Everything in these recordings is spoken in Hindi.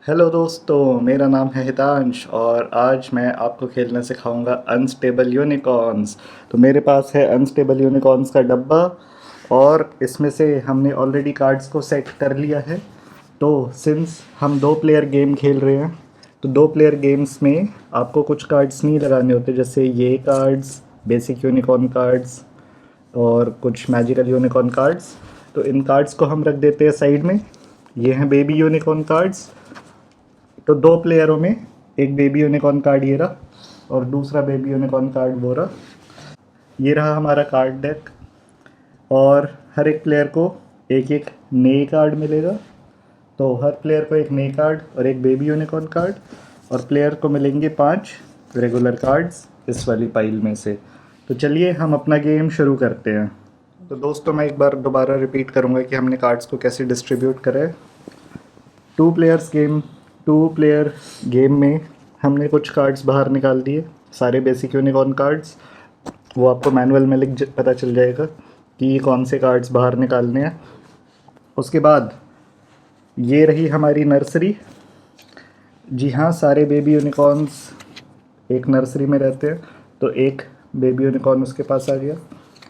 हेलो दोस्तों, मेरा नाम है हितांश और आज मैं आपको खेलना सिखाऊंगा अनस्टेबल यूनिकॉर्न्स। तो मेरे पास है अनस्टेबल यूनिकॉर्न्स का डब्बा और इसमें से हमने ऑलरेडी कार्ड्स को सेट कर लिया है। तो सिंस हम दो प्लेयर गेम खेल रहे हैं, तो दो प्लेयर गेम्स में आपको कुछ कार्ड्स नहीं लगाने होते, जैसे ये कार्ड्स बेसिक यूनिकॉर्न कार्ड्स और कुछ मैजिकल यूनिकॉर्न कार्ड्स। तो इन कार्ड्स को हम रख देते हैं साइड में। ये हैं बेबी यूनिकॉर्न कार्ड्स। तो दो प्लेयरों में एक बेबी यूनिकॉर्न कार्ड ये रहा और दूसरा बेबी यूनिकॉर्न कार्ड वो रहा। ये रहा हमारा कार्ड डेक और हर एक प्लेयर को एक एक नए कार्ड मिलेगा। तो हर प्लेयर को एक नए कार्ड और एक बेबी यूनिकॉर्न कार्ड, और प्लेयर को मिलेंगे 5 रेगुलर कार्ड्स इस वाली पाइल में से। तो चलिए हम अपना गेम शुरू करते हैं। तो दोस्तों, मैं एक बार दोबारा रिपीट करूँगा कि हमने कार्ड्स को कैसे डिस्ट्रीब्यूट करें। टू प्लेयर गेम में हमने कुछ कार्ड्स बाहर निकाल दिए, सारे बेसिक यूनिकॉर्न कार्ड्स। वो आपको मैनुअल में पता चल जाएगा कि ये कौन से कार्ड्स बाहर निकालने हैं। उसके बाद ये रही हमारी नर्सरी। जी हाँ, सारे बेबी यूनिकॉर्न्स एक नर्सरी में रहते हैं। तो एक बेबी यूनिकॉर्न उसके पास आ गया,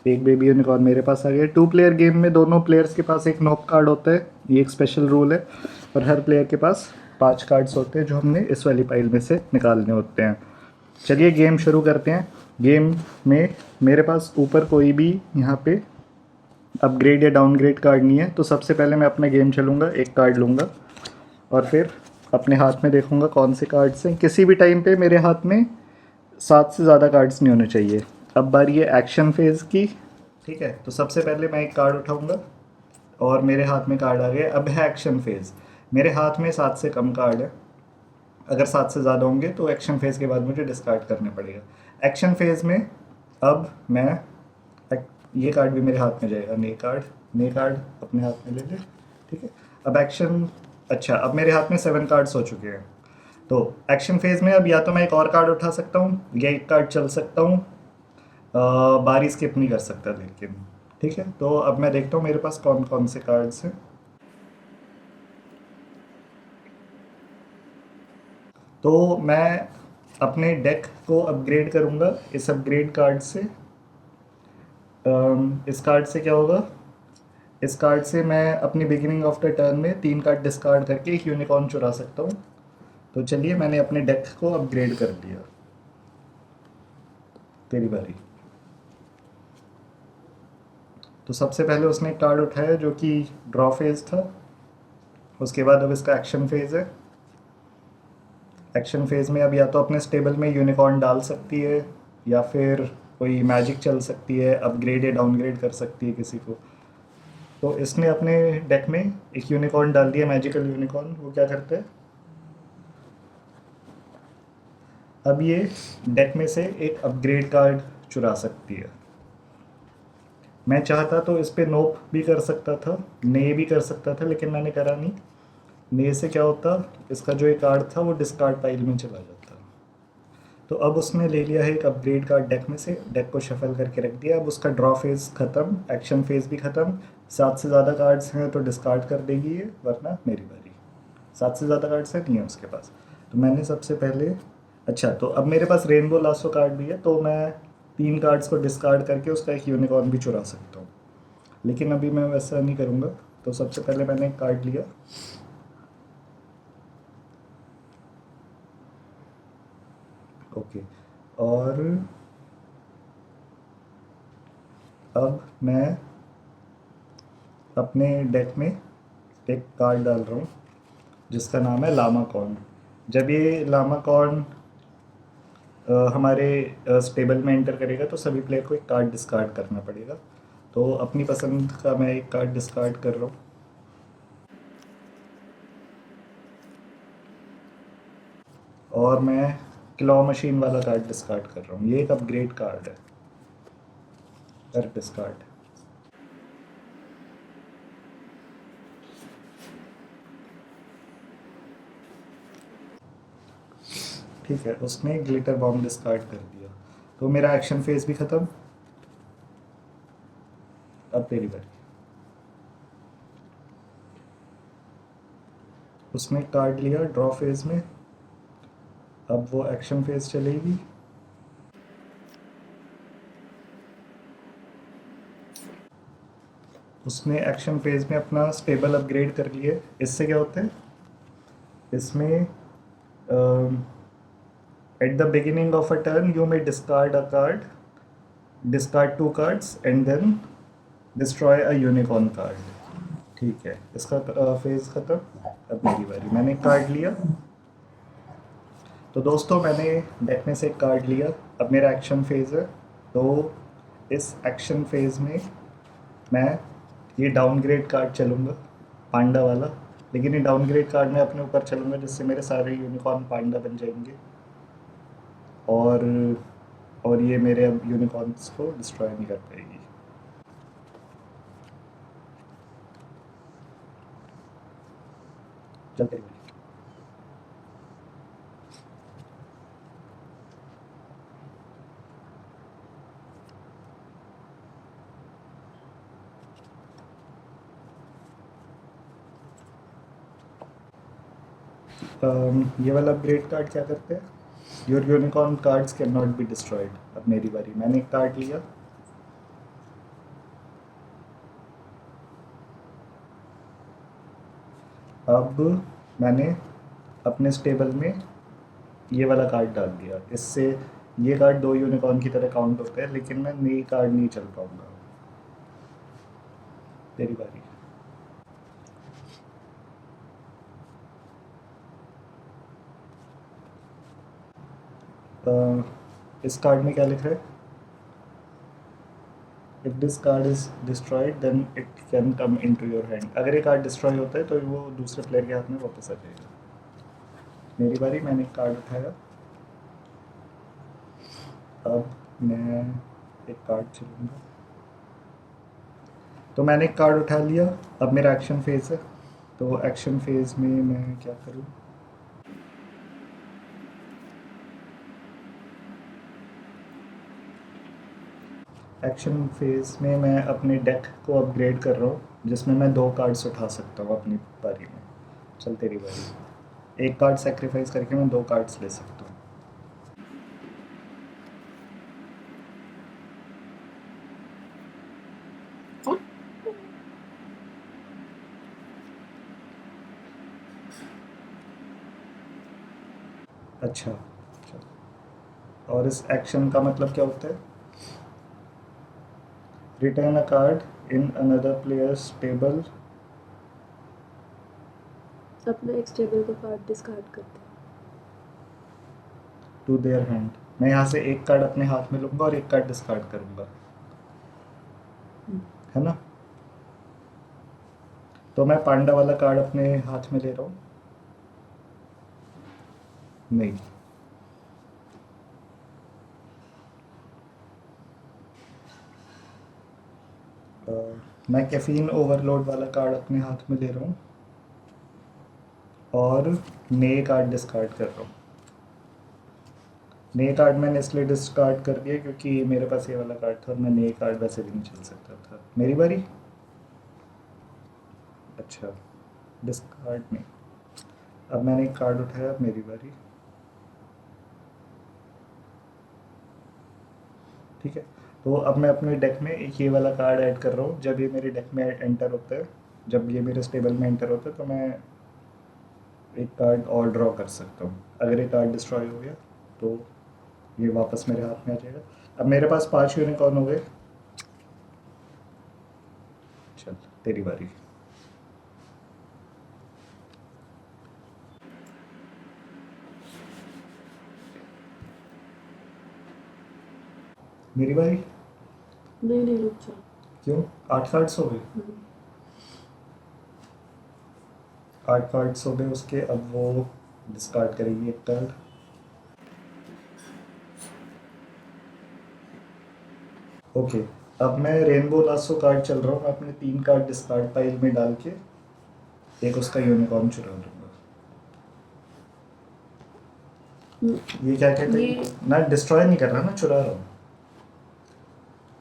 एक बेबी यूनिकॉर्न मेरे पास आ गया। टू प्लेयर गेम में दोनों प्लेयर्स के पास एक नोक कार्ड होता है, ये एक स्पेशल रूल है। और हर प्लेयर के पास 5 कार्ड्स होते हैं जो हमने इस वाली पाइल में से निकालने होते हैं। चलिए गेम शुरू करते हैं। गेम में मेरे पास ऊपर कोई भी यहाँ पे अपग्रेड या डाउनग्रेड कार्ड नहीं है। तो सबसे पहले मैं अपना गेम चलूँगा, एक कार्ड लूँगा और फिर अपने हाथ में देखूँगा कौन से कार्ड्स हैं। किसी भी टाइम पे मेरे हाथ में 7 से ज़्यादा कार्ड्स नहीं होने चाहिए। अब बारी है एक्शन फेज़ की। ठीक है, तो सबसे पहले मैं एक कार्ड उठाऊँगा और मेरे हाथ में कार्ड आ गया। अब है एक्शन फेज़। मेरे हाथ में 7 से कम कार्ड है। अगर 7 से ज़्यादा होंगे तो एक्शन फेज़ के बाद मुझे डिस्कार्ड करना पड़ेगा। एक्शन फेज़ में अब मैं ये कार्ड भी मेरे हाथ में जाएगा, नए कार्ड अपने हाथ में ले ले। ठीक है, अब एक्शन, अच्छा अब मेरे हाथ में 7 कार्ड्स हो चुके हैं। तो एक्शन फेज़ में अब या तो मैं एक और कार्ड उठा सकता हूँ या एक कार्ड चल सकता हूँ। बारी स्किप नहीं कर सकता लेकिन। ठीक है, तो अब मैं देखता हूँ मेरे पास कौन कौन से कार्ड्स हैं। तो मैं अपने डेक को अपग्रेड करूँगा इस अपग्रेड कार्ड से। इस कार्ड से क्या होगा, इस कार्ड से मैं अपनी बिगिनिंग ऑफ द टर्न में 3 कार्ड डिस्कार्ड करके एक यूनिकॉर्न चुरा सकता हूँ। तो चलिए मैंने अपने डेक को अपग्रेड कर दिया। तेरी बारी। तो सबसे पहले उसने एक कार्ड उठाया जो कि ड्रॉ फेज था। उसके बाद अब इसका एक्शन फेज है। एक्शन फेज में अब या तो अपने स्टेबल में यूनिकॉर्न डाल सकती है या फिर कोई मैजिक चल सकती है, अपग्रेड या डाउनग्रेड कर सकती है किसी को। तो इसने अपने डेक में एक यूनिकॉर्न डाल दिया, मैजिकल यूनिकॉर्न। वो क्या करता है, अब ये डेक में से एक अपग्रेड कार्ड चुरा सकती है। मैं चाहता तो इस पे नोप भी कर सकता था, ने भी कर सकता था, लेकिन मैंने करा नहीं। ने से क्या होता, इसका जो एक कार्ड था वो डिस्कार्ड पाइल में चला जाता। तो अब उसने ले लिया है एक अपग्रेड कार्ड डेक में से, डेक को शफल करके रख दिया। अब उसका ड्रॉ फेज ख़त्म, एक्शन फेज भी ख़त्म। 7 से ज़्यादा कार्ड्स हैं तो डिस्कार्ड कर देगी ये, वरना मेरी बारी। 7 से ज़्यादा कार्ड्स है नहीं है उसके पास। तो मैंने सबसे पहले, अच्छा तो अब मेरे पास रेनबो लासो कार्ड भी है, तो मैं 3 कार्ड्स को डिस्कार्ड करके उसका एक यूनिकॉर्न भी चुरा सकता हूँ। लेकिन अभी मैं वैसा नहीं करूँगा। तो सबसे पहले मैंने एक कार्ड लिया, ओके। और अब मैं अपने डेक में एक कार्ड डाल रहा हूँ जिसका नाम है लामा कॉर्न। जब ये लामा कॉर्न हमारे स्टेबल में एंटर करेगा तो सभी प्लेयर को एक कार्ड डिस्कार्ड करना पड़ेगा। तो अपनी पसंद का मैं एक कार्ड डिस्कार्ड कर रहा हूँ और मैं क्लॉ मशीन वाला कार्ड डिस्कार्ड कर रहा हूँ। ये एक अपग्रेड कार्ड है, कर डिस्कार्ड। ठीक है, उसने ग्लिटर बॉम्ब डिस्कार्ड कर दिया। तो मेरा एक्शन फेज भी ख़त्म। अब तेरी बारी। उसने कार्ड लिया ड्रॉ फेज में, अब वो एक्शन फेज चलेगी। उसने एक्शन फेज में अपना स्टेबल अपग्रेड कर लिए। इससे क्या होता है, इसमें at the beginning of a turn you may discard a card, discard 2 cards and then destroy a unicorn card. ठीक है, इसका फेज खत्म। अब मेरी बारी, मैंने कार्ड लिया। तो दोस्तों मैंने डेक में से एक कार्ड लिया, अब मेरा एक्शन फेज है। तो इस एक्शन फेज में मैं ये डाउनग्रेड कार्ड चलूँगा, पांडा वाला। लेकिन ये डाउनग्रेड कार्ड मैं अपने ऊपर चलूँगा जिससे मेरे सारे यूनिकॉर्न पांडा बन जाएंगे, और ये मेरे अब यूनिकॉर्न्स को डिस्ट्रॉय नहीं कर पाएगी। चलते हैं। ये वाला अपग्रेड कार्ड क्या करते हैं, your unicorn cards can not be destroyed. अब मेरी बारी, मैंने एक कार्ड लिया। अब मैंने अपने स्टेबल में ये वाला कार्ड डाल दिया। इससे ये कार्ड 2 यूनिकॉर्न की तरह काउंट होते हैं, लेकिन मैं नई कार्ड नहीं चल पाऊंगा। तेरी बारी। इस कार्ड में क्या लिखा है, if this card is destroyed then it can come into your hand. अगर ये कार्ड डिस्ट्रॉय होता है तो वो दूसरे प्लेयर के हाथ में वापस आ जाएगा। मेरी बारी, मैंने एक कार्ड उठाया। अब मैं एक कार्ड चलूँगा। तो मैंने एक कार्ड उठा लिया, अब मेरा एक्शन फेज है। तो एक्शन फेज में मैं क्या करूँ, एक्शन फेज में मैं अपने डेक को अपग्रेड कर रहा हूँ, जिसमें मैं 2 कार्ड्स उठा सकता हूँ अपनी बारी में। चल तेरी बारी, एक कार्ड सेक्रीफाइस करके मैं 2 कार्ड्स ले सकता हूँ। अच्छा, और इस एक्शन का मतलब क्या होता है, return a card in another players table अपना एक स्टेबल का कार्ड डिस्कार्ड करते हैं। To their hand. मैं यहाँ से एक कार्ड अपने हाथ में लूँगा और एक कार्ड डिस्कार्ड करूँगा, है ना। तो मैं पांडा वाला कार्ड अपने हाथ में ले रहा हूँ। नहीं, अ, मैं कैफीन ओवरलोड वाला कार्ड अपने हाथ में ले रहा हूँ और नए कार्ड डिस्कार्ड कर रहा हूँ। नए कार्ड मैंने इसलिए डिस्कार्ड कर दिया क्योंकि मेरे पास ये वाला कार्ड था और मैं नए कार्ड वैसे भी नहीं चल सकता था। मेरी बारी। अच्छा, डिस्कार्ड नहीं। अब मैंने एक कार्ड उठाया, अब मेरी बारी। ठीक है, तो अब मैं अपने डेक में एक ये वाला कार्ड ऐड कर रहा हूँ। जब ये मेरे डेक में एंटर होता है, जब ये मेरे स्टेबल में एंटर होता है, तो मैं एक कार्ड और ड्रॉ कर सकता हूँ। अगर ये कार्ड डिस्ट्रॉय हो गया तो ये वापस मेरे हाथ में आ जाएगा। अब मेरे पास 5 यूनिकॉर्न हो गए। चल तेरी बारी। मेरी बारी। नहीं नहीं, रुक जाओ। क्यों, 8 कार्ड्स हो गए। 8 कार्ड्स हो गए उसके, अब वो डिस्कार्ड करेगी एक कार्ड। ओके, अब मैं रेनबो लासो कार्ड चल रहा हूँ। मैं अपने 3 कार्ड डिस्कार्ड पाइल में डाल के एक उसका यूनिकॉर्न चुरा लूँगा। ये क्या कहते ये हैं, ना डिस्ट्रॉय नहीं कर रहा, ना चुरा रहा हूँ।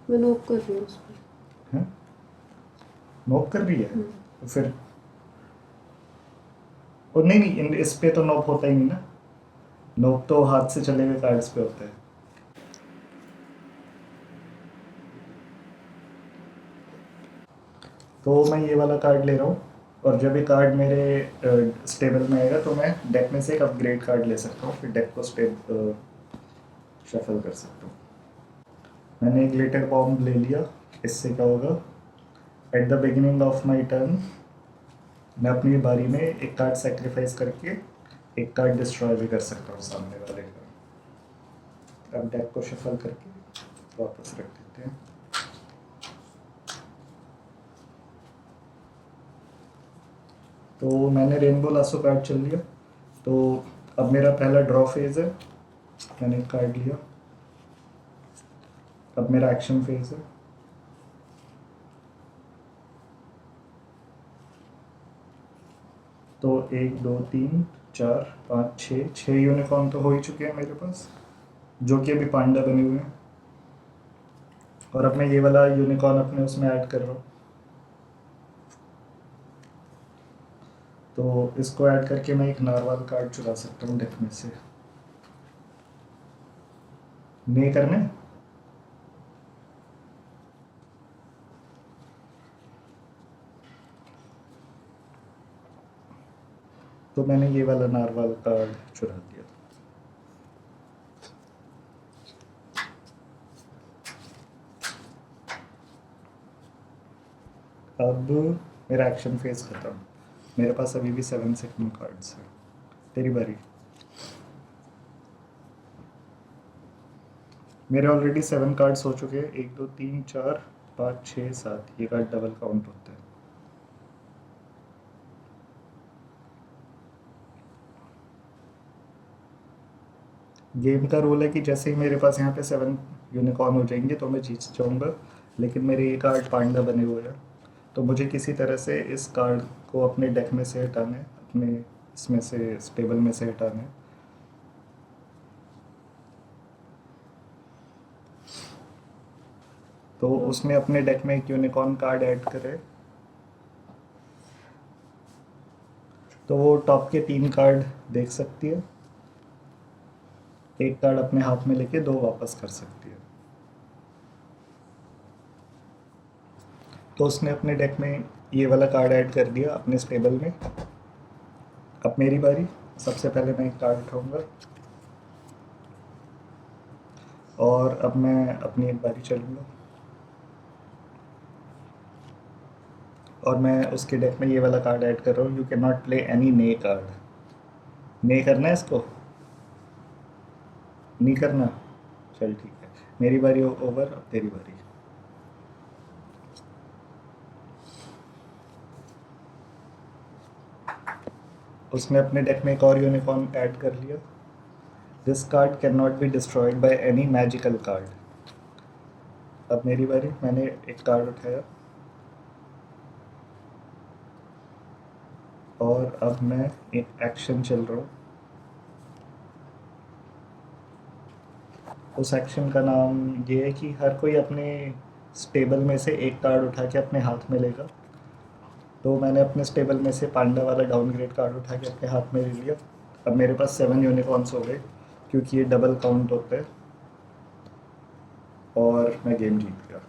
मैं नोक कर रही हूँ उस पर। हैं? नोक कर रही है, तो फिर और नहीं नहीं, इस पे तो नोप होता ही नहीं ना, नोप तो हाथ से चले हुए कार्ड्स पे होता है। तो मैं ये वाला कार्ड ले रहा हूँ, और जब ये कार्ड मेरे स्टेबल में आएगा तो मैं डेक में से एक अपग्रेड कार्ड ले सकता हूँ, फिर डेक को शफल कर सकता हूँ। मैंने एक ग्लिटर बॉम्ब ले लिया। इससे क्या होगा, eight the beginning of my turn मैं अपनी बारी में एक कार्ड सेक्रीफाइस करके एक कार्ड डिस्ट्रॉय भी कर सकता हूँ सामने वाले का। अब डेक को शफल करके वापस रख देते हैं। तो मैंने रेनबो लासो कार्ड चल लिया। तो अब मेरा पहला ड्रॉ फेज है, मैंने एक कार्ड लिया। अब मेरा एक्शन फेज है। तो 1 2 3 4 5 6 यूनिकॉर्न तो हो ही चुके हैं मेरे पास, जो कि अभी पांडा बने हुए हैं। और अब मैं ये वाला यूनिकॉर्न अपने उसमें ऐड कर रहा हूँ। तो इसको ऐड करके मैं एक नारवाल कार्ड चुरा सकता हूँ डेक में से। नहीं करना है? तो मैंने ये वाला नारवाल कार्ड चुरा दिया। अब मेरा एक्शन फेज खत्म। मेरे पास अभी भी 7 सेकंड कार्ड्स हैं। तेरी बारी। मेरे ऑलरेडी 7 कार्ड्स हो चुके हैं। 1 2 3 4 5 6 7, ये कार्ड डबल काउंट होता है। गेम का रूल है कि जैसे ही मेरे पास यहाँ पे 7 यूनिकॉर्न हो जाएंगे तो मैं जीत जाऊँगा, लेकिन मेरे ये कार्ड पांडा बने हुए हैं, तो मुझे किसी तरह से इस कार्ड को अपने डेक में से हटाना है, अपने इसमें से स्टेबल में से हटाना है। तो उसमें अपने डेक में एक यूनिकॉर्न कार्ड ऐड करे, तो वो टॉप के 3 कार्ड देख सकती है, एक कार्ड अपने हाथ में लेके 2 वापस कर सकती है। तो उसने अपने डेक में ये वाला कार्ड ऐड कर दिया अपने स्टेबल में। अब मेरी बारी। सबसे पहले मैं एक कार्ड उठाऊंगा, और अब मैं अपनी एक बारी चलूँगा, और मैं उसके डेक में ये वाला कार्ड ऐड कर रहा हूँ, you can not play any ने कार्ड। ने करना है इसको? नहीं करना? चल ठीक है, मेरी बारी ओवर, अब तेरी बारी। उसने अपने डेक में एक और यूनिकॉर्न ऐड कर लिया। This card can not be destroyed by any magical card. अब मेरी बारी। मैंने एक कार्ड उठाया, और अब मैं एक एक्शन चल रहा हूँ। उस एक्शन का नाम ये है कि हर कोई अपने स्टेबल में से एक कार्ड उठा के अपने हाथ में लेगा। तो मैंने अपने स्टेबल में से पांडा वाला डाउनग्रेड कार्ड उठा के अपने हाथ में ले लिया। अब मेरे पास 7 यूनिकॉर्न्स हो गए, क्योंकि ये डबल काउंट होता है, और मैं गेम जीत गया।